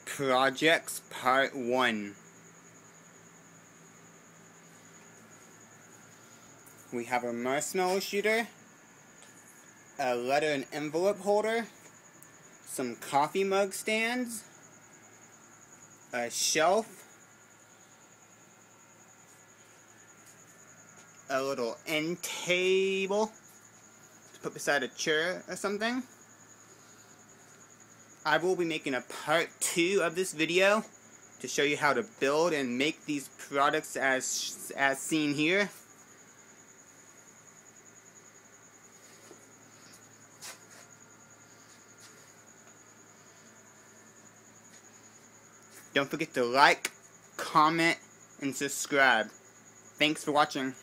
Projects Part 1. We have a marshmallow shooter, a letter and envelope holder, some coffee mug stands, a shelf, a little end table to put beside a chair or something. I will be making a part 2 of this video to show you how to build and make these products as seen here. Don't forget to like, comment, and subscribe. Thanks for watching.